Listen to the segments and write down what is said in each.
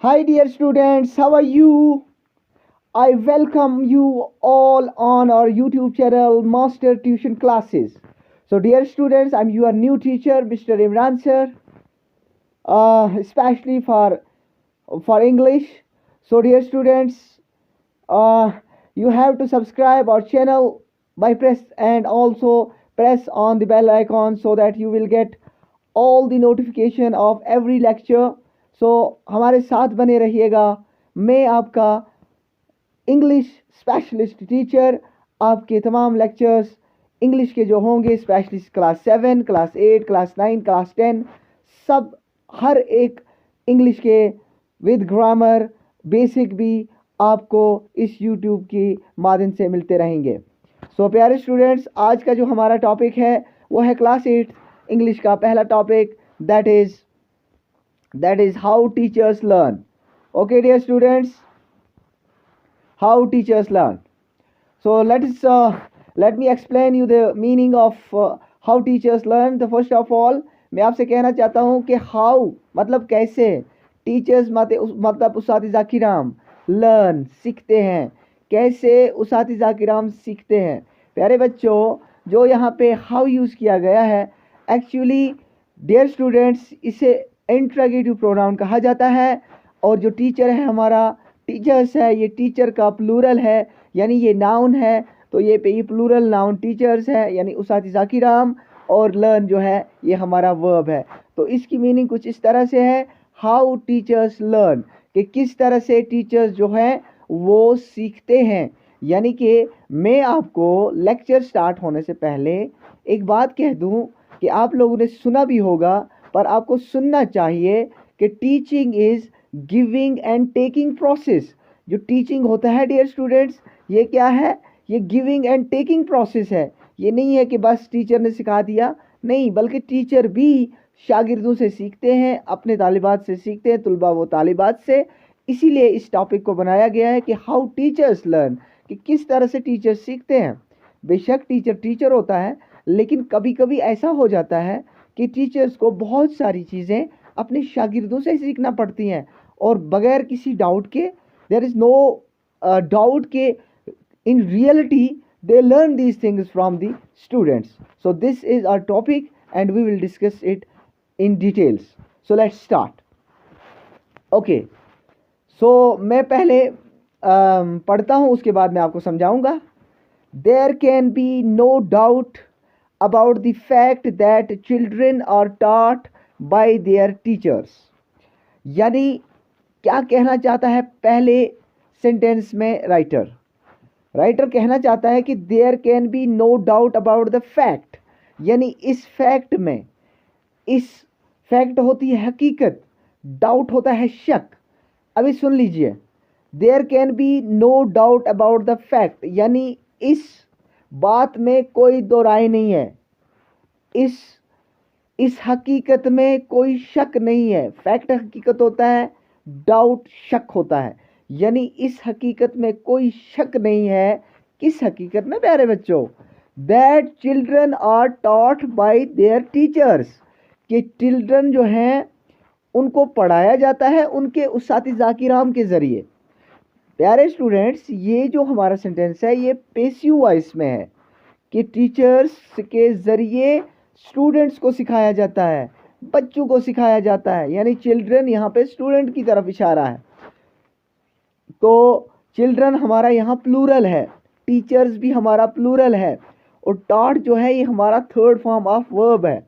Hi, dear students, how are you? I welcome you all on our YouTube channel, Master Tuition Classes. So, dear students, I'm your new teacher, Mr. Imran sir, especially for English. So, dear students, uh, you have to subscribe our channel by press and also press on the bell icon so that you will get all the notification of every lecture. So हमारे साथ बने रहिएगा। मैं आपका English specialist teacher आपके तमाम lectures English के जो होंगे, specially class 7, class 8, class 9, class 10, सब हर एक इंग्लिश के विद ग्रामर बेसिक भी आपको इस यूट्यूब की माध्यम से मिलते रहेंगे। सो प्यारे स्टूडेंट्स, आज का जो हमारा टॉपिक है वो है क्लास 8 इंग्लिश का पहला topic, that is how teachers learn. Okay, dear students, how teachers learn. So let me explain you the meaning of how teachers learn. The first of all, मैं आपसे कहना चाहता हूँ कि how मतलब कैसे, टीचर्स मतलब उस्तादिज़ा किराम लर्न सीखते हैं, कैसे उस्तादिज़ा किराम सीखते हैं। प्यारे बच्चों, जो यहाँ पे how यूज़ किया गया है, एक्चुअली डियर स्टूडेंट्स इसे इंट्रोगेटिव प्रोनाउन कहा जाता है। और जो टीचर है हमारा, टीचर्स है, ये टीचर का प्लूरल है, यानी ये नाउन है, तो ये प्लूरल नाउन टीचर्स है, यानी उस्तादिज़ा किराम, और लर्न जो है ये हमारा वर्ब है। तो इसकी मीनिंग कुछ इस तरह से है, हाउ टीचर्स लर्न, कि किस तरह से टीचर्स जो हैं वो सीखते हैं। यानी कि मैं आपको लेक्चर स्टार्ट होने से पहले एक बात कह दूं कि आप लोगों ने सुना भी होगा, पर आपको सुनना चाहिए कि teaching is giving and taking process. जो टीचिंग होता है डियर स्टूडेंट्स, ये क्या है? ये गिविंग एंड टेकिंग प्रोसेस है। ये नहीं है कि बस टीचर ने सिखा दिया, नहीं, बल्कि टीचर भी शागिर्दों से सीखते हैं, अपने तालिबात से सीखते हैं, तुलबा व तालिबात से। इसीलिए इस टॉपिक को बनाया गया है कि हाउ टीचर्स लर्न, कि किस तरह से टीचर सीखते हैं। बेशक टीचर होता है, लेकिन कभी कभी ऐसा हो जाता है कि टीचर्स को बहुत सारी चीज़ें अपने शागिर्दों से सीखना पड़ती हैं, और बगैर किसी डाउट के, देयर इज़ नो डाउट के in reality they learn these things from the students. So this is our topic and we will discuss it in details. So let's start. Okay, so मैं पहले पढ़ता हूँ, उसके बाद मैं आपको समझाऊंगा। There can be no doubt about the fact that children are taught by their teachers. यानी क्या कहना चाहता है पहले सेंटेंस में राइटर कहना चाहता है कि there can be no doubt about the fact, यानी इस फैक्ट में, इस फैक्ट होती है हकीकत, डाउट होता है शक। अभी सुन लीजिए, there can be no doubt about the fact, यानी इस बात में कोई दो राय नहीं है, इस हकीकत में कोई शक नहीं है। फैक्ट हकीकत होता है, डाउट शक होता है, यानी इस हकीकत में कोई शक नहीं है। किस हकीकत में प्यारे बच्चों? That children are taught by their teachers, कि चिल्ड्रन जो हैं उनको पढ़ाया जाता है उनके उस्तादिज़ा किराम के ज़रिए। प्यारे स्टूडेंट्स, ये जो हमारा सेंटेंस है ये पैसिव वॉइस में है, कि टीचर्स के ज़रिए स्टूडेंट्स को सिखाया जाता है, बच्चों को सिखाया जाता है, यानी चिल्ड्रन यहाँ पे स्टूडेंट की तरफ इशारा है। तो चिल्ड्रन हमारा यहाँ प्लूरल है, टीचर्स भी हमारा प्लूरल है, और टॉट जो है ये हमारा थर्ड फॉर्म ऑफ वर्ब है।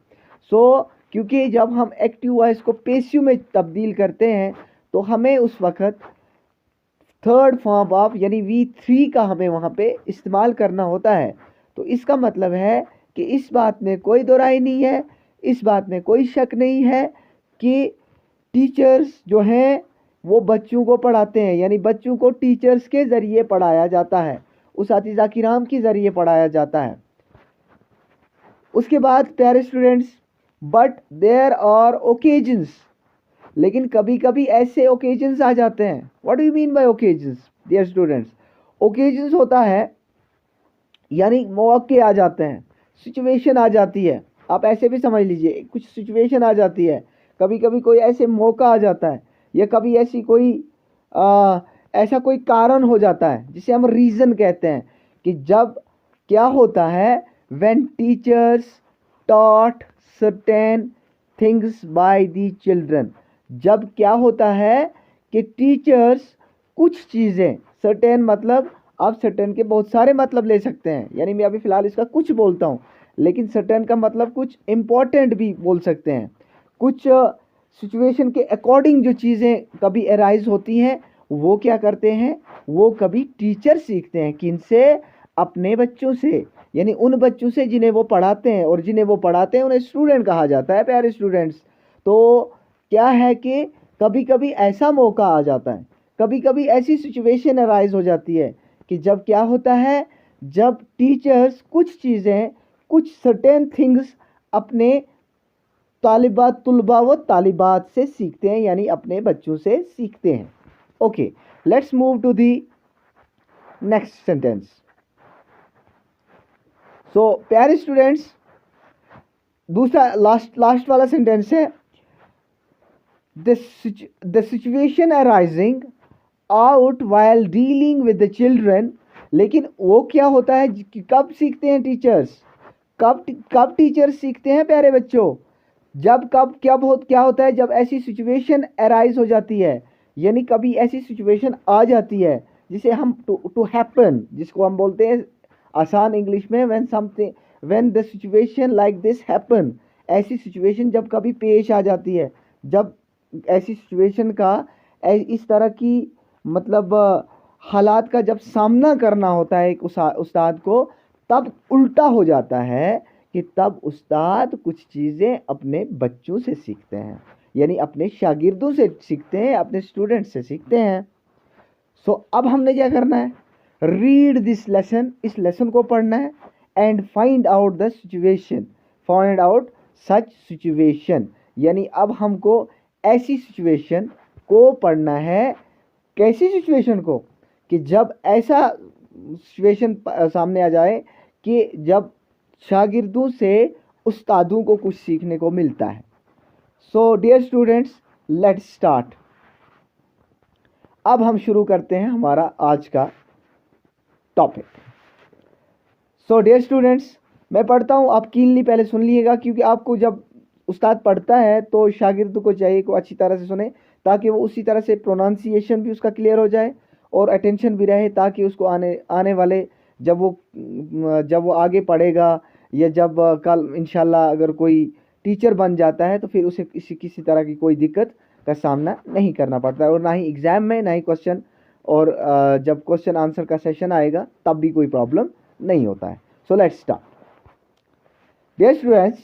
सो क्योंकि जब हम एक्टिव वॉइस को पैसिव में तब्दील करते हैं तो हमें उस वक्त थर्ड फॉर्म ऑफ यानी V3 का हमें वहाँ पे इस्तेमाल करना होता है। तो इसका मतलब है कि इस बात में कोई दो राय नहीं है, इस बात में कोई शक नहीं है कि टीचर्स जो हैं वो बच्चों को पढ़ाते हैं, यानी बच्चों को टीचर्स के ज़रिए पढ़ाया जाता है, उस्तादिज़ा किराम के ज़रिए पढ़ाया जाता है। उसके बाद प्यारे students, but there are occasions, लेकिन कभी कभी ऐसे ओकेजन्स आ जाते हैं। What do you mean by occasions dear students? Occasions होता है यानी मौके आ जाते हैं, सिचुएशन आ जाती है, आप ऐसे भी समझ लीजिए, कुछ सिचुएशन आ जाती है, कभी कभी कोई ऐसे मौका आ जाता है या कभी ऐसा कोई कारण हो जाता है जिसे हम रीज़न कहते हैं, कि जब क्या होता है, when teachers taught certain things by the children, जब क्या होता है कि टीचर्स कुछ चीज़ें, सर्टेन मतलब आप सर्टेन के बहुत सारे मतलब ले सकते हैं, यानी मैं अभी फ़िलहाल इसका कुछ बोलता हूँ, लेकिन सर्टेन का मतलब कुछ इम्पोर्टेंट भी बोल सकते हैं। कुछ सिचुएशन के अकॉर्डिंग जो चीज़ें कभी अराइज होती हैं, वो क्या करते हैं, वो कभी टीचर सीखते हैं, किनसे, अपने बच्चों से, यानी उन बच्चों से जिन्हें वो पढ़ाते हैं, और जिन्हें वो पढ़ाते हैं उन्हें स्टूडेंट कहा जाता है, प्यारे स्टूडेंट्स। तो क्या है कि कभी कभी ऐसा मौका आ जाता है, कभी कभी ऐसी सिचुएशन अराइज हो जाती है कि जब क्या होता है, जब टीचर्स कुछ चीज़ें, कुछ सर्टेन थिंग्स अपने तुलबा व तालिबात से सीखते हैं, यानी अपने बच्चों से सीखते हैं। Okay, let's move to the next sentence. So प्यारे स्टूडेंट्स, दूसरा लास्ट वाला सेंटेंस है, the situation arising out while dealing with the children। लेकिन वो क्या होता है कि कब सीखते हैं टीचर्स, कब टीचर्स सीखते हैं प्यारे बच्चों, जब क्या होता है, जब ऐसी सिचुएशन अराइज हो जाती है, यानी कभी ऐसी सिचुएशन आ जाती है जिसे हम टू हैपन, जिसको हम बोलते हैं आसान इंग्लिश में when the situation like this happen, ऐसी सिचुएशन जब कभी पेश आ जाती है, जब ऐसी सिचुएशन का इस तरह की मतलब हालात का जब सामना करना होता है एक उस्ताद को, तब उल्टा हो जाता है कि तब उस्ताद कुछ चीज़ें अपने बच्चों से सीखते हैं, यानी अपने शागिर्दों से सीखते हैं, अपने स्टूडेंट से सीखते हैं। सो अब हमने क्या करना है, रीड दिस लेसन, इस लेसन को पढ़ना है, and find out the situation, find out such situation, यानी अब हमको ऐसी सिचुएशन को पढ़ना है, कैसी सिचुएशन को, कि जब ऐसा सिचुएशन सामने आ जाए कि जब शागिर्दों से उस्तादों को कुछ सीखने को मिलता है। So dear students, let's start. अब हम शुरू करते हैं हमारा आज का टॉपिक। सो डियर स्टूडेंट्स, मैं पढ़ता हूँ, आप कीनली पहले सुन लीजिएगा, क्योंकि आपको जब उस्ताद पढ़ता है तो शागिर्द को चाहिए को अच्छी तरह से सुने, ताकि वो उसी तरह से प्रोनाउंसिएशन भी उसका क्लियर हो जाए और अटेंशन भी रहे, ताकि उसको आने वाले जब वो आगे पढ़ेगा, या जब कल इंशाल्लाह अगर कोई टीचर बन जाता है तो फिर उसे किसी तरह की कोई दिक्कत का सामना नहीं करना पड़ता है, और ना ही एग्ज़ाम में, ना ही क्वेश्चन, और जब क्वेश्चन आंसर का सेशन आएगा तब भी कोई प्रॉब्लम नहीं होता है। So let's start dear students.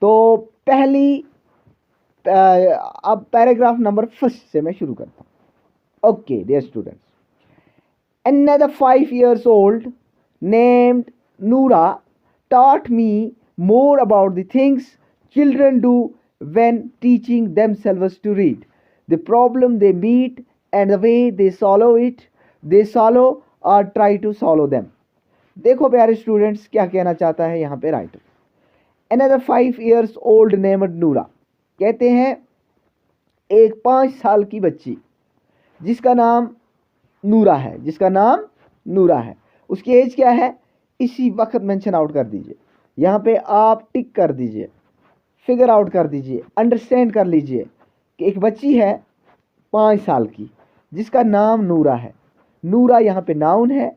तो पहली अब पैराग्राफ नंबर फर्स्ट से मैं शुरू करता हूँ। Okay dear students, another 5 years old named Noora taught me more about the things children do when teaching themselves to read, the problem they meet and the way they solve or try to solve them। देखो प्यारे students, क्या कहना चाहता है यहाँ पे writer. another 5 years old named Noora, कहते हैं एक 5 साल की बच्ची जिसका नाम नूरा है, उसकी एज क्या है, इसी वक्त मेंशन आउट कर दीजिए, यहाँ पे आप टिक कर दीजिए, फिगर आउट कर दीजिए, अंडरस्टैंड कर लीजिए कि एक बच्ची है 5 साल की जिसका नाम नूरा है। नूरा यहाँ पे नाउन है,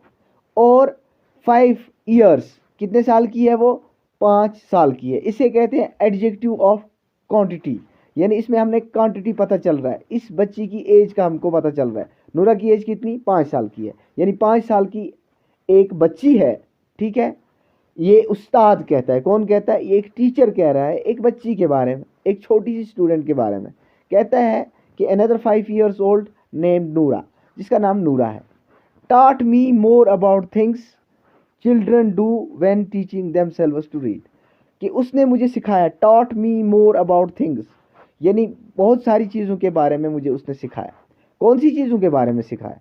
और 5 ईयर्स, कितने साल की है वो, 5 साल की है। इसे कहते हैं एडजेक्टिव ऑफ क्वांटिटी, यानी इसमें हमने क्वांटिटी पता चल रहा है, इस बच्ची की एज का हमको पता चल रहा है। नूरा की एज कितनी, 5 साल की है, यानी 5 साल की एक बच्ची है, ठीक है। ये उस्ताद कहता है, कौन कहता है, ये एक टीचर कह रहा है एक बच्ची के बारे में, एक छोटी सी स्टूडेंट के बारे में, कहता है कि अनदर 5 years old नेम्ड नूरा, जिसका नाम नूरा है, taught me more about things children do when teaching themselves to read, कि उसने मुझे सिखाया, taught me more about things, यानी बहुत सारी चीज़ों के बारे में मुझे उसने सिखाया। कौन सी चीज़ों के बारे में सिखाया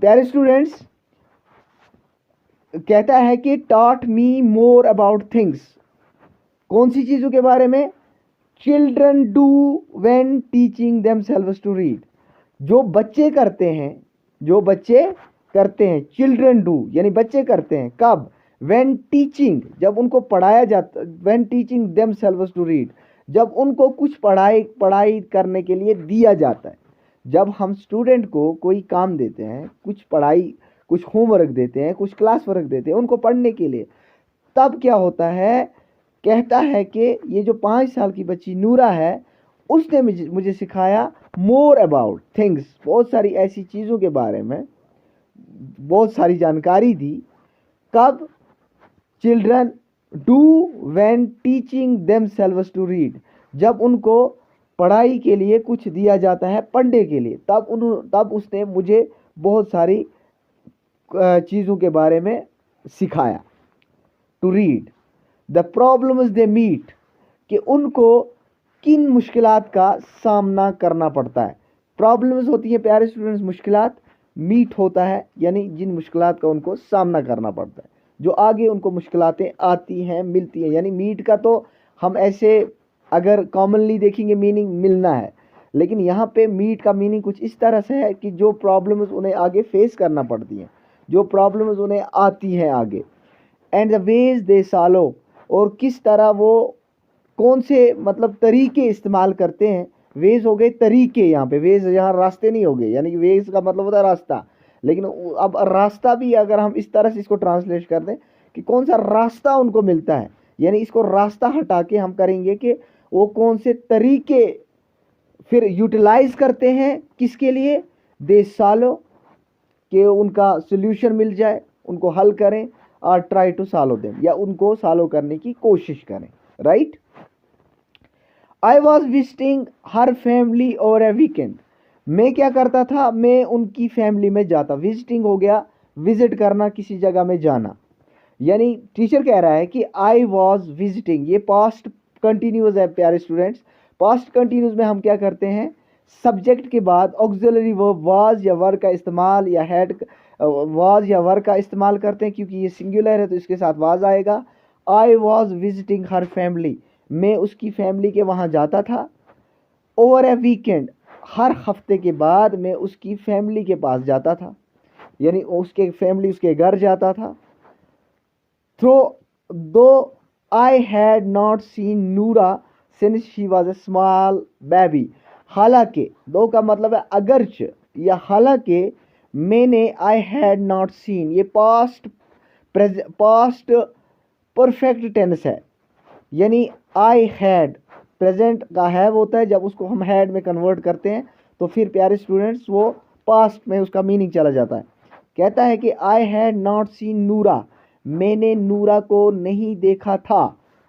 प्यारे स्टूडेंट्स, कहता है कि taught me more about things, कौन सी चीज़ों के बारे में, children do when teaching themselves to read. जो बच्चे करते हैं चिल्ड्रन डू यानी बच्चे करते हैं कब? व्हेन टीचिंग, जब उनको पढ़ाया जाता, when teaching themselves to read, जब उनको कुछ पढ़ाई करने के लिए दिया जाता है। जब हम स्टूडेंट को कोई काम देते हैं, कुछ होमवर्क देते हैं, कुछ क्लास वर्क देते हैं उनको पढ़ने के लिए, तब क्या होता है, कहता है कि ये जो 5 साल की बच्ची नूरा है उसने मुझे सिखाया मोर अबाउट थिंग्स, बहुत सारी ऐसी चीज़ों के बारे में बहुत सारी जानकारी दी। कब? Children do when teaching themselves to read, जब उनको पढ़ाई के लिए कुछ दिया जाता है पढ़ने के लिए, तब उसने मुझे बहुत सारी चीज़ों के बारे में सिखाया। To read the problems they meet, कि उनको किन मुश्किलात का सामना करना पड़ता है। प्रॉब्लम्स होती है प्यारे स्टूडेंट्स मुश्किलात, मीट होता है यानी जिन मुश्किलात का उनको सामना करना पड़ता है, जो आगे उनको मुश्किलातें आती हैं मिलती हैं। यानी मीट का तो हम ऐसे अगर कॉमनली देखेंगे मीनिंग मिलना है, लेकिन यहाँ पे मीट का मीनिंग कुछ इस तरह से है कि जो प्रॉब्लम्स उन्हें आगे फेस करना पड़ती हैं, जो प्रॉब्लम्स उन्हें आती हैं आगे। And the ways they solve, और किस तरह वो कौन से मतलब तरीके इस्तेमाल करते हैं। वेज हो गए तरीके, यहाँ पे वेज यहाँ रास्ते नहीं हो गए, यानी कि वेज का मतलब होता है रास्ता, लेकिन अब रास्ता भी अगर हम इस तरह से इसको ट्रांसलेट कर दें कि कौन सा रास्ता उनको मिलता है, यानी इसको रास्ता हटा के हम करेंगे कि वो कौन से तरीके फिर यूटिलाइज करते हैं किसके लिए, दे सॉल्व, कि उनका सोल्यूशन मिल जाए, उनको हल करें, और ट्राई टू सॉल्व देम, या उनको सॉल्व करने की कोशिश करें। Right. I was visiting her family over A weekend, मैं क्या करता था, मैं उनकी फैमिली में जाता। विजिटिंग हो गया विजिट करना, किसी जगह में जाना, यानी टीचर कह रहा है कि आई वॉज विजिटिंग, ये पास्ट कंटिन्यूस है प्यारे स्टूडेंट्स। पास्ट कंटिन्यूस में हम क्या करते हैं, सब्जेक्ट के बाद ऑक्सिलरी वर्ब वाज या वर का इस्तेमाल, या हैड वाज या वर का इस्तेमाल करते हैं, क्योंकि ये सिंगुलर है तो इसके साथ वाज आएगा। I was visiting her family, मैं उसकी फैमिली के वहाँ जाता था। ओवर ए वीकेंड, हर हफ्ते के बाद मैं उसकी फैमिली के पास जाता था, यानी उसके फैमिली उसके घर जाता था। थ्रो दो आई हैड नॉट सीन नूरा since she was a small baby, हालांकि, दो का मतलब है अगरच या हालांकि, मैंने आई हैड नॉट सीन, ये पास्ट परफेक्ट टेंस है, यानी आई हैड प्रेजेंट का हैव होता है, जब उसको हम हैड में कन्वर्ट करते हैं तो फिर प्यारे स्टूडेंट्स वो पास्ट में उसका मीनिंग चला जाता है। कहता है कि आई हैड नॉट सीन नूरा, मैंने नूरा को नहीं देखा था।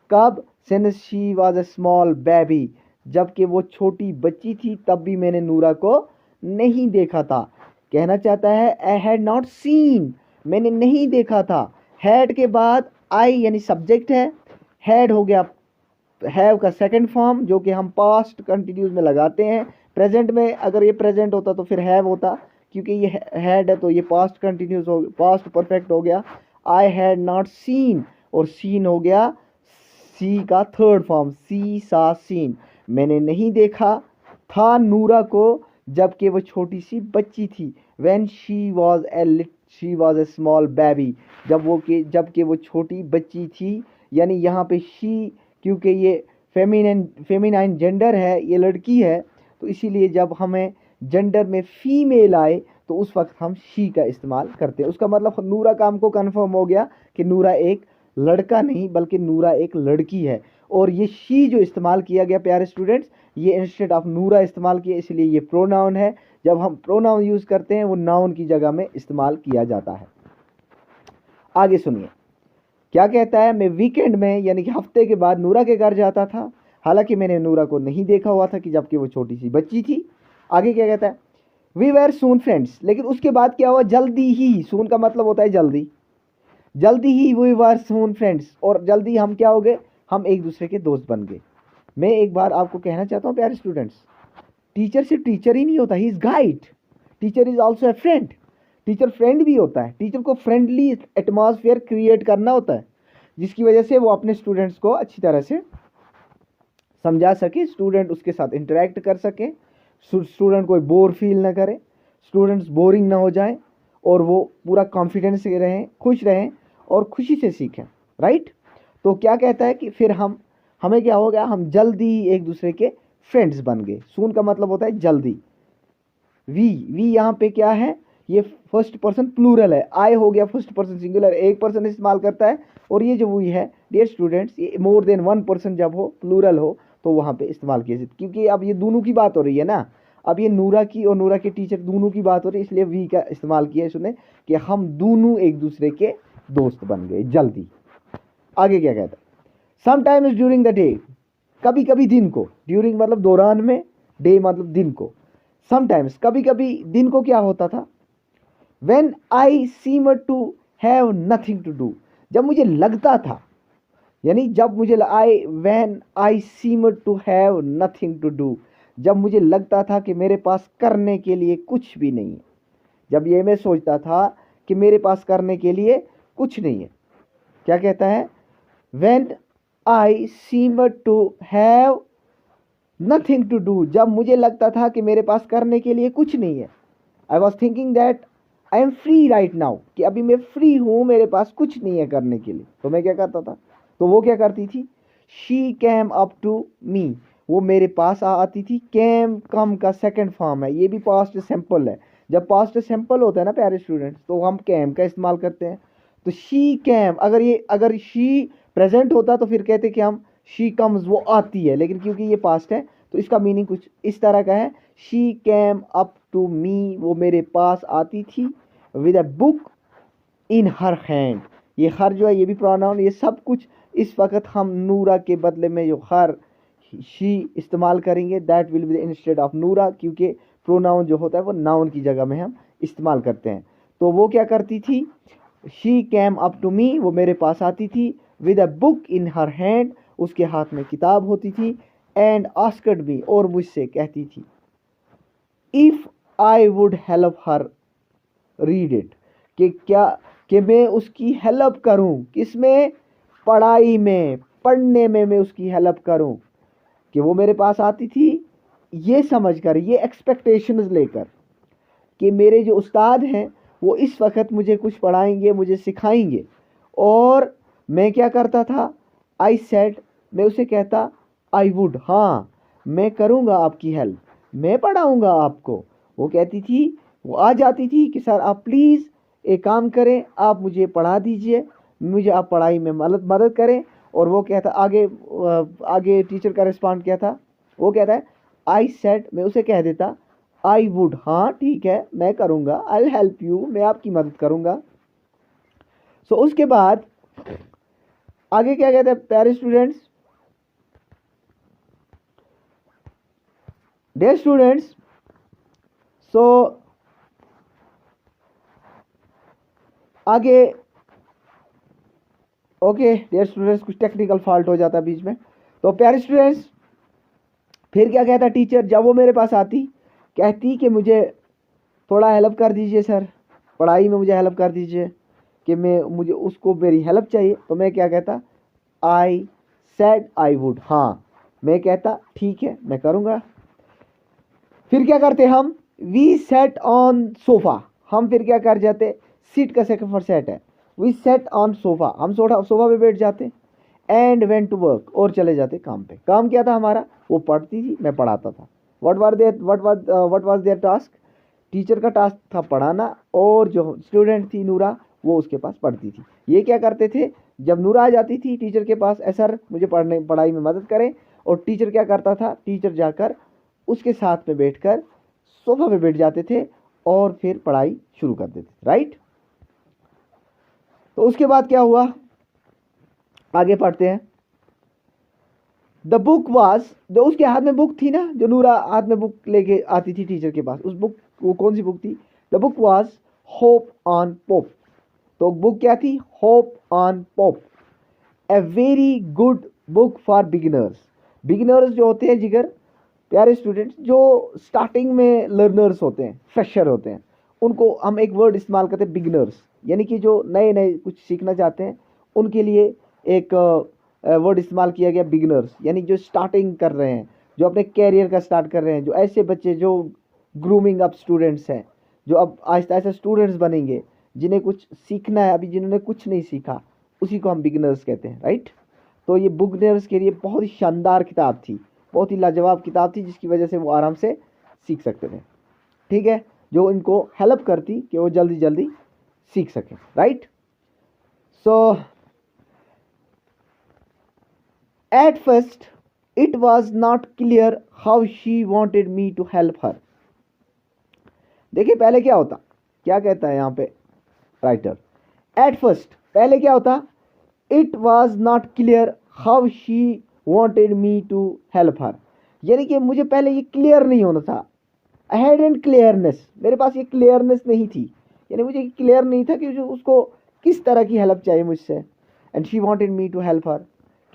कब? Since she was a small baby, जबकि वो छोटी बच्ची थी तब भी मैंने नूरा को नहीं देखा था। कहना चाहता है आई हैड नॉट सीन, मैंने नहीं देखा था। हैड के बाद आई यानी सब्जेक्ट है, हैड हो गया हैव का सेकंड फॉर्म जो कि हम पास्ट कंटिन्यूस में लगाते हैं। प्रेजेंट में अगर ये प्रेजेंट होता तो फिर हैव होता, क्योंकि ये हैड है तो ये पास्ट कंटिन्यूस हो, पास्ट परफेक्ट हो गया। आई हैड नॉट सीन, और सीन हो गया सी का थर्ड फॉर्म, सी सा सीन, मैंने नहीं देखा था नूरा को जबकि वो छोटी सी बच्ची थी। When she was a small baby, जबकि वो छोटी बच्ची थी, यानी यहाँ पे शी क्योंकि ये फेमिनाइन जेंडर है, ये लड़की है, तो इसीलिए जब हमें जेंडर में फीमेल आए तो उस वक्त हम शी का इस्तेमाल करते हैं। उसका मतलब नूरा का हमको कन्फर्म हो गया कि नूरा एक लड़का नहीं बल्कि नूरा एक लड़की है। और ये शी जो इस्तेमाल किया गया प्यारे स्टूडेंट्स, ये इंस्टेड ऑफ नूरा इस्तेमाल किया, इसलिए ये प्रोनाउन है। जब हम प्रोनाउन यूज़ करते हैं वो नाउन की जगह में इस्तेमाल किया जाता है। आगे सुनिए क्या कहता है, मैं वीकेंड में यानी कि हफ्ते के बाद नूरा के घर जाता था, हालांकि मैंने नूरा को नहीं देखा हुआ था कि जबकि वो छोटी सी बच्ची थी। आगे क्या कहता है, वी वेर सून फ्रेंड्स, लेकिन उसके बाद क्या हुआ, जल्दी ही, सून का मतलब होता है जल्दी, जल्दी ही वी वर सून फ्रेंड्स, और जल्दी हम क्या हो गए, हम एक दूसरे के दोस्त बन गए। मैं एक बार आपको कहना चाहता हूँ प्यारे स्टूडेंट्स, टीचर से टीचर ही नहीं होता, he is guide, teacher is also a friend, teacher friend भी होता है। टीचर को फ्रेंडली एटमॉस्फेयर क्रिएट करना होता है जिसकी वजह से वो अपने स्टूडेंट्स को अच्छी तरह से समझा सके, स्टूडेंट उसके साथ इंटरेक्ट कर सके, स्टूडेंट कोई बोर फील ना करे, स्टूडेंट्स बोरिंग ना हो जाए और वो पूरा कॉन्फिडेंस से रहें, खुश रहें और खुशी से सीखें, राइट। तो क्या कहता है कि फिर हमें क्या हो गया, हम जल्दी एक दूसरे के फ्रेंड्स बन गए। सून का मतलब होता है जल्दी। वी यहाँ पे क्या है, ये फर्स्ट पर्सन प्लूरल है, आई हो गया फर्स्ट पर्सन सिंगुलर, एक पर्सन इस्तेमाल करता है। और ये जो वी है डियर स्टूडेंट्स, ये मोर देन वन पर्सन जब हो, प्लूरल हो, तो वहाँ पे इस्तेमाल किया जाता है, क्योंकि अब ये दोनों की बात हो रही है ना। अब ये नूरा की और नूरा के टीचर दोनों की बात हो रही है, इसलिए वी का इस्तेमाल किया है इसने कि हम दोनों एक दूसरे के दोस्त बन गए जल्दी। आगे क्या कहता है, समटाइम्स ड्यूरिंग द डे, कभी कभी दिन को, ड्यूरिंग मतलब दौरान में, डे मतलब दिन को। समटाइम्स कभी कभी दिन को क्या होता था, when I seem to have nothing to do, जब मुझे लगता था, यानी जब मुझे when I seem to have nothing to do, जब मुझे लगता था कि मेरे पास करने के लिए कुछ भी नहीं है, जब ये मैं सोचता था कि मेरे पास करने के लिए कुछ नहीं है। क्या कहता है, when I seem to have nothing to do, जब मुझे लगता था कि मेरे पास करने के लिए कुछ नहीं है। I was thinking that I am free right now, कि अभी मैं फ्री हूँ, मेरे पास कुछ नहीं है करने के लिए। तो मैं क्या करता था, तो वो क्या करती थी, she came up to me, वो मेरे पास आती थी। कैम कम का सेकंड फॉर्म है, ये भी पास्ट सिंपल है। जब पास्ट सिंपल होता है ना प्यारे स्टूडेंट्स, तो हम कैम का इस्तेमाल करते हैं। तो शी कैम, अगर शी प्रेजेंट होता तो फिर कहते कि हम शी कम्स, वो आती है, लेकिन क्योंकि ये पास्ट है तो इसका मीनिंग कुछ इस तरह का है, she came up to me, वो मेरे पास आती थी, with a book in her hand. ये हर जो है ये भी प्रोनाउन, ये सब कुछ इस वक्त हम नूरा के बदले में जो हर शी इस्तेमाल करेंगे, that will be instead of नूरा, क्योंकि प्रोनाउन जो होता है वो नाउन की जगह में हम इस्तेमाल करते हैं। तो वो क्या करती थी, she came up to me, वो मेरे पास आती थी, with a book in her hand, उसके हाथ में किताब होती थी, एंड आस्क्ड मी, और मुझसे कहती थी, if I would help her read it, कि मैं उसकी हेल्प करूं, किसमें, पढ़ाई में, पढ़ने में मैं उसकी हेल्प करूं। कि वो मेरे पास आती थी ये समझकर, ये एक्सपेक्टेशंस लेकर कि मेरे जो उस्ताद हैं वो इस वक्त मुझे कुछ पढ़ाएंगे, मुझे सिखाएंगे। और मैं क्या करता था, आई सेड, मैं उसे कहता, आई वुड, हाँ मैं करूँगा आपकी हेल्प, मैं पढ़ाऊँगा आपको। वो कहती थी, वो आ जाती थी कि सर आप प्लीज़ एक काम करें, आप मुझे पढ़ा दीजिए, मुझे आप पढ़ाई में मदद करें। और वो कहता, आगे टीचर का रिस्पॉन्ड क्या था, वो कहता है, आई सेड, मैं उसे कह देता, आई वुड, हाँ ठीक है मैं करूँगा, आई हेल्प यू, मैं आपकी मदद करूँगा। सो उसके बाद आगे क्या कहते हैं प्यारे स्टूडेंट्स, डियर स्टूडेंट्स, सो आगे, ओके डियर स्टूडेंट्स, कुछ टेक्निकल फॉल्ट हो जाता बीच में। तो प्यारे स्टूडेंट्स, फिर क्या कहता टीचर, जब वो मेरे पास आती, कहती कि मुझे थोड़ा हेल्प कर दीजिए सर, पढ़ाई में मुझे हेल्प कर दीजिए, कि मुझे उसको मेरी हेल्प चाहिए। तो मैं क्या कहता, आई सेड आई वुड, हाँ मैं कहता ठीक है मैं करूँगा। फिर क्या करते हम, वी सेट ऑन सोफा, हम फिर क्या कर जाते, सीट का सेकंड फॉर सेट है, वी सेट ऑन सोफा, हम सोफा पे बैठ जाते, एंड वेंट टू वर्क, और चले जाते काम पे। काम क्या था हमारा, वो पढ़ती थी मैं पढ़ाता था। What was there task, teacher का टास्क था पढ़ाना, और जो स्टूडेंट थी नूरा वो उसके पास पढ़ती थी। ये क्या करते थे, जब नूरा आ जाती थी टीचर के पास, सर मुझे पढ़ाई में मदद करें, और टीचर क्या करता था, टीचर जाकर उसके साथ में बैठकर सोफा पे बैठ जाते थे और फिर पढ़ाई शुरू कर देते, राइट। तो उसके बाद क्या हुआ, आगे पढ़ते हैं। द बुक वाज, जो उसके हाथ में बुक थी ना, जो नूरा हाथ में बुक लेके आती थी टीचर के पास, उस बुक, वो कौन सी बुक थी, the book was hope on pope. तो बुक क्या थी, hope on pope, a very good book for beginners. Beginners जो होते हैं जिगर, प्यारे स्टूडेंट्स, जो स्टार्टिंग में लर्नर्स होते हैं, फ्रेशर होते हैं, उनको हम एक वर्ड इस्तेमाल करते हैं बिगिनर्स, यानी कि जो नए नए कुछ सीखना चाहते हैं उनके लिए एक वर्ड इस्तेमाल किया गया बिगिनर्स, यानी जो स्टार्टिंग कर रहे हैं, जो अपने कैरियर का स्टार्ट कर रहे हैं, जो ऐसे बच्चे जो ग्रूमिंग अप स्टूडेंट्स हैं, जो अब आहिस्ता आहिस्ता स्टूडेंट्स बनेंगे, जिन्हें कुछ सीखना है अभी, जिन्होंने कुछ नहीं सीखा, उसी को हम बिगिनर्स कहते हैं, राइट। तो ये बिगिनर्स के लिए बहुत ही शानदार किताब थी, बहुत ही लाजवाब किताब थी, जिसकी वजह से वो आराम से सीख सकते थे, ठीक है, जो इनको हेल्प करती कि वो जल्दी जल्दी सीख सकें, right. So at first it was not clear how she wanted me to help her. देखिए पहले क्या होता, क्या कहता है यहाँ पे राइटर, एट फर्स्ट पहले क्या होता, it was not clear how she wanted me to help her, यानी कि मुझे पहले ये क्लियर नहीं होना था, आई हैड एन क्लियरनेस, मेरे पास ये क्लियरनेस नहीं थी, यानी मुझे क्लियर नहीं था कि जो उसको किस तरह की हेल्प चाहिए मुझसे, and she wanted me to help her,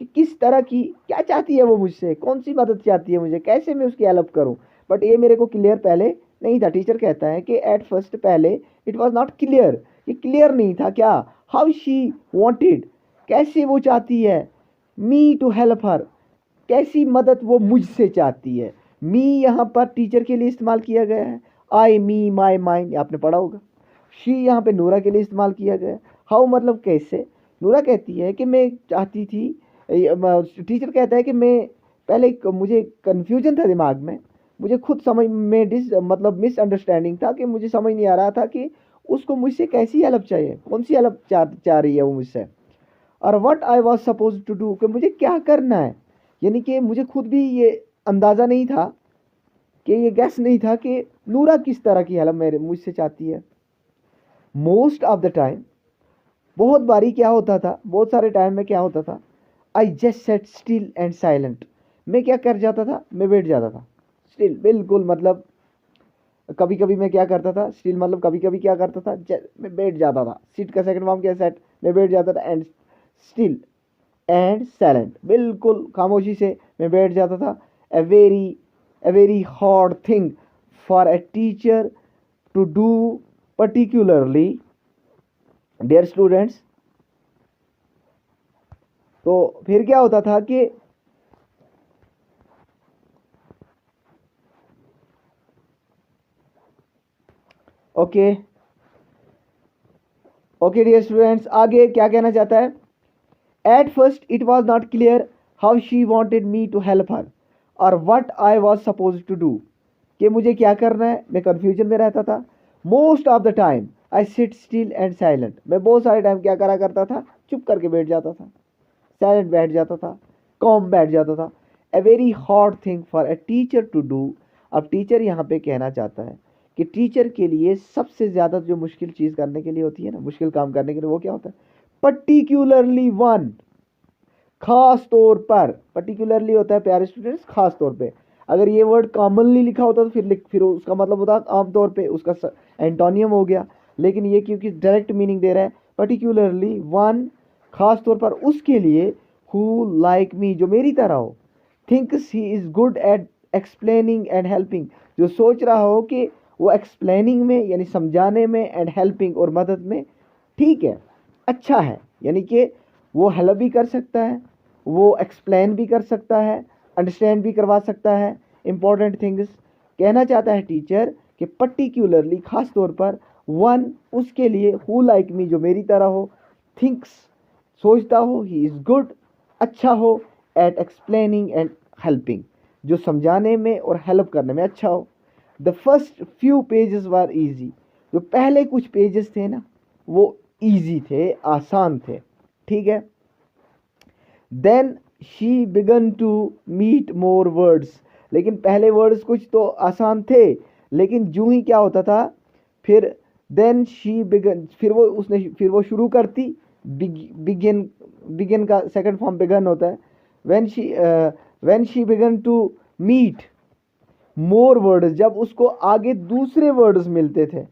कि किस तरह की क्या चाहती है वो मुझसे, कौन सी मदद चाहती है मुझे, कैसे मैं उसकी हेल्प करूं, बट ये मेरे को क्लियर पहले नहीं था। टीचर कहता है कि एट फर्स्ट पहले इट वॉज नॉट क्लियर, ये क्लियर नहीं था क्या, हाउ शी वॉन्टेड, कैसे वो चाहती है, मी टू हेल्प हर, कैसी मदद वो मुझसे चाहती है। मी यहाँ पर टीचर के लिए इस्तेमाल किया गया है, आई मी माई माइंड आपने पढ़ा होगा। शी यहाँ पे नूरा के लिए इस्तेमाल किया गया है, हाउ मतलब कैसे। नूरा कहती है कि मैं चाहती थी, टीचर कहता है कि मैं पहले मुझे कन्फ्यूजन था दिमाग में, मुझे खुद समझ में मतलब मिसअंडरस्टैंडिंग था कि मुझे समझ नहीं आ रहा था कि उसको मुझसे कैसी हेल्प चाहिए, कौन सी हेल्प चाह रही है वो मुझसे, और what I was suppose to do, कि मुझे क्या करना है, यानी कि मुझे खुद भी ये अंदाज़ा नहीं था, कि ये गैस नहीं था कि नूरा किस तरह की हेल्प मेरे मुझसे चाहती है। मोस्ट ऑफ द टाइम, बहुत बारी क्या होता था, बहुत सारे टाइम में क्या होता था, I just set still and silent, मैं क्या कर जाता था, मैं बैठ जाता था, स्टिल बिल्कुल, मतलब कभी कभी मैं क्या करता था, स्टिल मतलब कभी कभी क्या करता था, मैं बैठ जाता था, सिट का सेकंड फॉर्म क्या, सेट, मैं बैठ जाता था, एंड स्टिल एंड साइलेंट, बिल्कुल खामोशी से मैं बैठ जाता था। A very hard thing for a teacher to do, particularly dear students. तो फिर क्या होता था कि ओके ओके डियर स्टूडेंट्स, आगे क्या कहना चाहता है, at first it was not clear how she wanted me to help her, और what I was suppose to do, कि मुझे क्या करना है, मैं कन्फ्यूजन में रहता था। Most of the time I sit still and silent, मैं बहुत सारे टाइम क्या करा करता था, चुप करके बैठ जाता था, साइलेंट बैठ जाता था, कॉम बैठ जाता था। A very hard thing for a teacher to do, अब टीचर यहाँ पे कहना चाहता है कि टीचर के लिए सबसे ज़्यादा जो मुश्किल चीज़ करने के लिए होती है ना, मुश्किल काम करने के लिए, वो क्या होता है, पर्टिकुलरली वन, खास तौर पर, पर्टिकुलरली होता है प्यारे स्टूडेंट्स खास तौर पे, अगर ये वर्ड कॉमनली लिखा होता तो फिर उसका मतलब होता आमतौर पे, उसका एंटोनियम हो गया, लेकिन ये क्योंकि डायरेक्ट मीनिंग दे रहा है, पर्टिकुलरली वन, खास तौर पर उसके लिए, हु लाइक मी, जो मेरी तरह हो, thinks he is good at explaining and helping, जो सोच रहा हो कि वो एक्सप्लेनिंग में यानी समझाने में, एंड हेल्पिंग और मदद में ठीक है, अच्छा है, यानी कि वो हेल्प भी कर सकता है, वो एक्सप्लेन भी कर सकता है, अंडरस्टैंड भी करवा सकता है इंपॉर्टेंट थिंग्स। कहना चाहता है टीचर कि पर्टिकुलरली खास तौर पर, वन उसके लिए, हु लाइक मी जो मेरी तरह हो, थिंक्स सोचता हो, ही इज़ गुड अच्छा हो, एट एक्सप्लेनिंग एंड हेल्पिंग जो समझाने में और हेल्प करने में अच्छा हो। The first few pages were easy, जो पहले कुछ पेजेस थे ना वो ईजी थे, आसान थे, ठीक है। Then she began to meet more words, लेकिन पहले वर्ड्स कुछ तो आसान थे, लेकिन जूं ही क्या होता था, फिर देन शी बिगन, फिर वो शुरू करती, बिगिन, बिगिन का सेकंड फॉर्म बिगन होता है, when she began to meet more words, जब उसको आगे दूसरे वर्ड्स मिलते थे,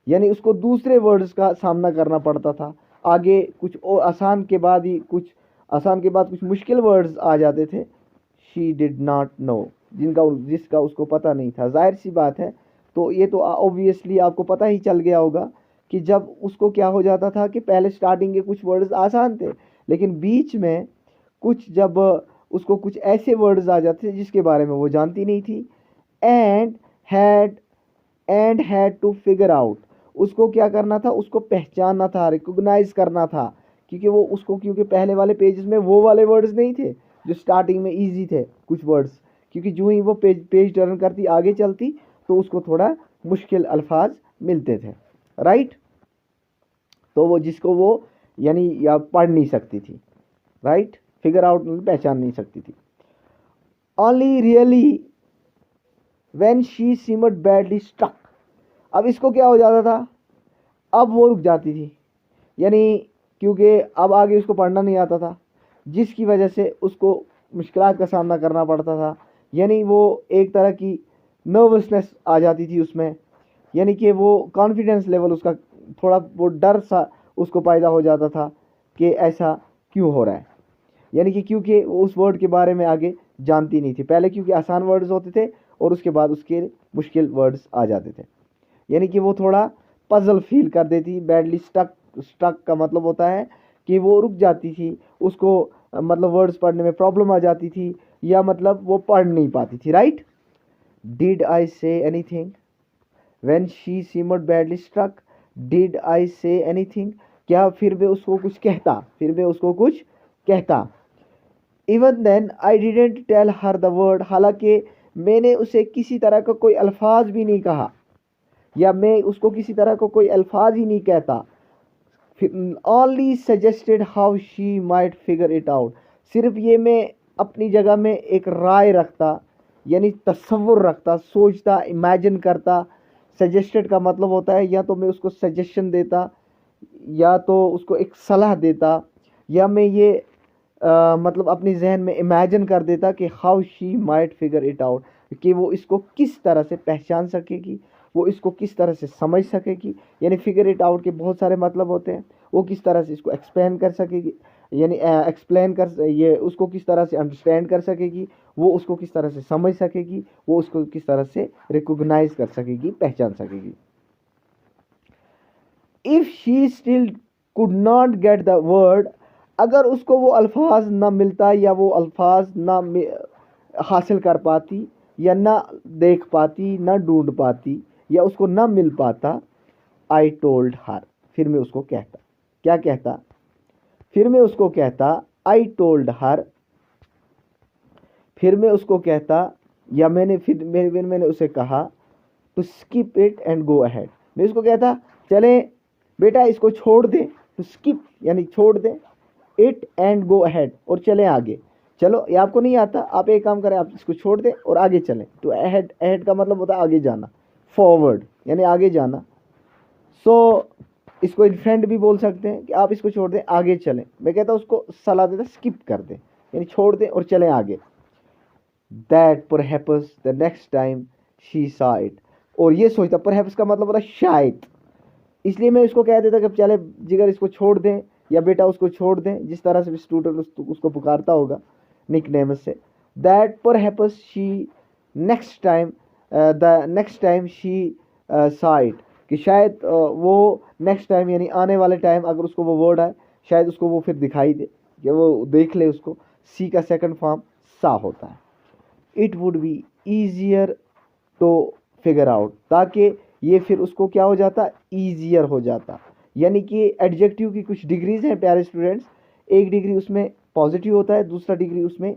यानी उसको दूसरे वर्ड्स का सामना करना पड़ता था, आगे कुछ और आसान के बाद ही कुछ आसान के बाद कुछ मुश्किल वर्ड्स आ जाते थे, शी डिड नॉट नो, जिसका उसको पता नहीं था। जाहिर सी बात है, तो ये तो ऑब्वियसली आपको पता ही चल गया होगा कि जब उसको क्या हो जाता था कि पहले स्टार्टिंग के कुछ वर्ड्स आसान थे, लेकिन बीच में कुछ जब उसको कुछ ऐसे वर्ड्स आ जाते थे जिसके बारे में वो जानती नहीं थी, and had to figure out, उसको क्या करना था, उसको पहचानना था, रिकॉग्नाइज करना था, क्योंकि पहले वाले पेजेस में वो वाले वर्ड्स नहीं थे जो स्टार्टिंग में इजी थे कुछ वर्ड्स, क्योंकि जो ही वो पेज टर्न करती आगे चलती तो उसको थोड़ा मुश्किल अल्फाज मिलते थे, राइट। तो वो जिसको वो यानी या पढ़ नहीं सकती थी, राइट, फिगर आउट पहचान नहीं सकती थी। Only really when she seemed badly struck, अब इसको क्या हो जाता था, अब वो रुक जाती थी, यानी क्योंकि अब आगे उसको पढ़ना नहीं आता था, जिसकी वजह से उसको मुश्किलात का सामना करना पड़ता था, यानी वो एक तरह की नर्वसनेस आ जाती थी उसमें, यानी कि वो कॉन्फिडेंस लेवल उसका थोड़ा वो डर सा उसको पैदा हो जाता था कि ऐसा क्यों हो रहा है, यानी कि क्योंकि वो उस वर्ड के बारे में आगे जानती नहीं थी पहले, क्योंकि आसान वर्ड्स होते थे और उसके बाद उसके मुश्किल वर्ड्स आ जाते थे, यानी कि वो थोड़ा पजल फील कर देती। बैडली स्टक का मतलब होता है कि वो रुक जाती थी, उसको मतलब वर्ड्स पढ़ने में प्रॉब्लम आ जाती थी, या मतलब वो पढ़ नहीं पाती थी, right. Did I say anything when she seemed badly struck, did I say anything, क्या फिर वे उसको कुछ कहता, even then I didn't tell her the word, हालांकि मैंने उसे किसी तरह का कोई अल्फाज भी नहीं कहा, या मैं उसको किसी तरह का कोई अल्फाज ही नहीं कहता। Only suggested how she might figure it out, सिर्फ ये मैं अपनी जगह में एक राय रखता, यानी तस्वुर रखता, सोचता, इमेजिन करता। सजेस्टेड का मतलब होता है या तो मैं उसको सजेशन देता, या तो उसको एक सलाह देता, या मैं ये मतलब अपनी जहन में इमेजिन कर देता कि how she might figure it out, कि वो इसको किस तरह से पहचान सकेगी, वो इसको किस तरह से समझ सकेगी, यानी फिगर इट आउट के बहुत सारे मतलब होते हैं, वो किस तरह से इसको एक्सप्लेन कर सकेगी, यानी ये उसको किस तरह से अंडरस्टैंड कर सकेगी, वो उसको किस तरह से समझ सकेगी, वो उसको किस तरह से रिकॉग्नाइज कर सकेगी, पहचान सकेगी। If she still could not get the word, अगर उसको वो अल्फाज ना मिलता, या वो अल्फाज ना हासिल कर पाती, या ना देख पाती, ना ढूंढ पाती, या उसको ना मिल पाता, आई टोल्ड हर, फिर मैं उसको कहता, क्या कहता, फिर मैं उसको कहता, आई टोल्ड हर, फिर मैं उसको कहता, या मैंने उसे कहा, to skip it and go ahead, मैं उसको कहता चले बेटा इसको छोड़ दे, टू स्किप यानी छोड़ दे, इट एंड गो अहेड और चलें आगे, चलो ये आपको नहीं आता, आप एक काम करें, आप इसको छोड़ दें और आगे चलें। तो अहेड, अहेड का मतलब होता है आगे जाना, फॉरवर्ड यानी आगे जाना। सो इसको फ्रेंड भी बोल सकते हैं कि आप इसको छोड़ दें, आगे चलें। मैं कहता उसको सलाह देता स्किप कर दें, यानी छोड़ दें और चलें आगे। That perhaps the next time she saw it, और ये सोचता, परहैप्स का मतलब होता है शायद, इसलिए मैं इसको कह देता कि चले जिगर इसको छोड़ दें, या बेटा उसको छोड़ दें, जिस तरह से स्टूडेंट उसको पुकारता होगा निक नेम से। That perhaps she next time the next time she saw it, कि शायद वो नेक्स्ट टाइम यानी आने वाले टाइम अगर उसको वो वर्ड आए, शायद उसको वो फिर दिखाई दे, या वो देख ले उसको। सी का सेकंड फॉर्म सा होता है। It would be easier to figure out, ताकि ये फिर उसको क्या हो जाता, ईजियर हो जाता। यानी कि एडजेक्टिव की कुछ डिग्रीज हैं प्यारे स्टूडेंट्स, एक डिग्री उसमें पॉजिटिव होता है, दूसरा डिग्री उसमें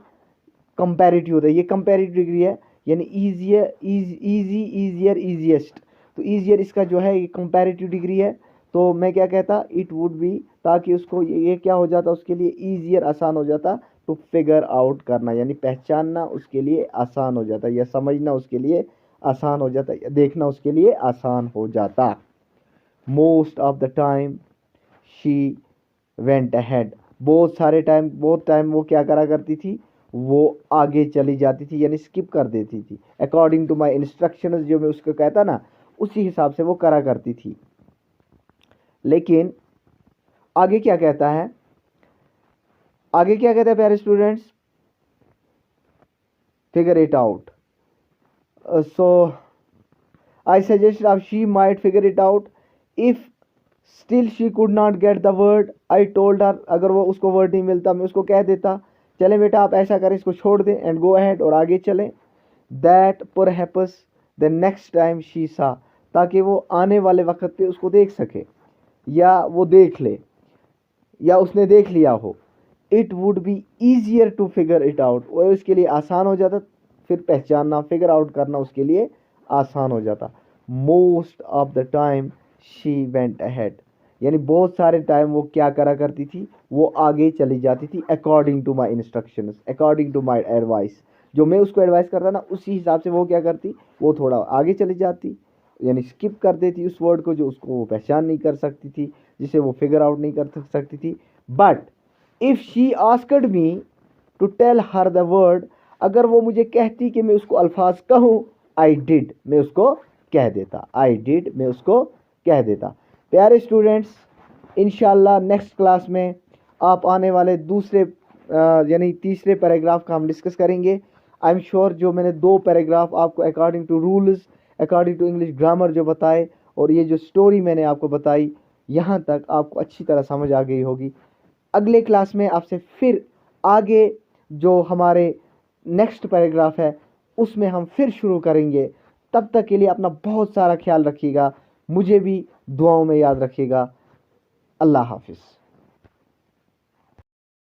कंपैरेटिव होता है। ये कंपैरेटिव डिग्री है, यानी ईजियर, इजी, ईजियर, ईजिएस्ट। तो ईजियर इसका जो है ये कंपैरेटिव डिग्री है। तो मैं क्या कहता, इट वुड बी, ताकि उसको ये क्या हो जाता, उसके लिए ईजियर आसान हो जाता, तो फिगर आउट करना यानी पहचानना उसके लिए आसान हो जाता, या समझना उसके लिए आसान हो जाता, या देखना उसके लिए आसान हो जाता। Most of the time she went ahead, बहुत टाइम वो क्या करा करती थी, वो आगे चली जाती थी, यानी स्किप कर देती थी। अकॉर्डिंग टू माई इंस्ट्रक्शंस, जो मैं उसको कहता ना, उसी हिसाब से वो करा करती थी। लेकिन आगे क्या कहता है, आगे क्या कहता है प्यारे students, figure it out. So I suggest of she might figure it out if still she could not get the word, I told her, अगर वो उसको वर्ड नहीं मिलता मैं उसको कह देता चलें बेटा आप ऐसा करें, इसको छोड़ दें एंड गो अहेड और आगे चलें। That perhaps the next time she सा, ताकि वो आने वाले वक्त पे उसको देख सके या वो देख ले या उसने देख लिया हो। It would be easier to figure it out, वो उसके लिए आसान हो जाता, फिर पहचानना फिगर आउट करना उसके लिए आसान हो जाता। Most of the time she went ahead, यानी बहुत सारे टाइम वो क्या करा करती थी, वो आगे चली जाती थी। According to my instructions, according to my advice, जो मैं उसको एडवाइस करता ना उसी हिसाब से वो क्या करती, वो थोड़ा आगे चली जाती, यानी स्किप कर देती उस वर्ड को जो उसको वो पहचान नहीं कर सकती थी, जिसे वो फिगर आउट नहीं कर सकती थी। But if she asked me to tell her the word, अगर वो मुझे कहती कि मैं उसको अल्फाज कहूँ, आई डिड, मैं उसको कह देता, आई डिड, मैं उसको कह देता। प्यारे स्टूडेंट्स, इंशाल्लाह नेक्स्ट क्लास में आप आने वाले दूसरे यानी तीसरे पैराग्राफ का हम डिस्कस करेंगे। आई एम श्योर जो मैंने 2 पैराग्राफ आपको according to rules, according to English grammar जो बताए, और ये जो स्टोरी मैंने आपको बताई, यहाँ तक आपको अच्छी तरह समझ आ गई होगी। अगले क्लास में आपसे फिर आगे जो हमारे नेक्स्ट पैराग्राफ है उसमें हम फिर शुरू करेंगे। तब तक के लिए अपना बहुत सारा ख्याल रखिएगा, मुझे भी दुआओं में याद रखिएगा। अल्लाह हाफिज़।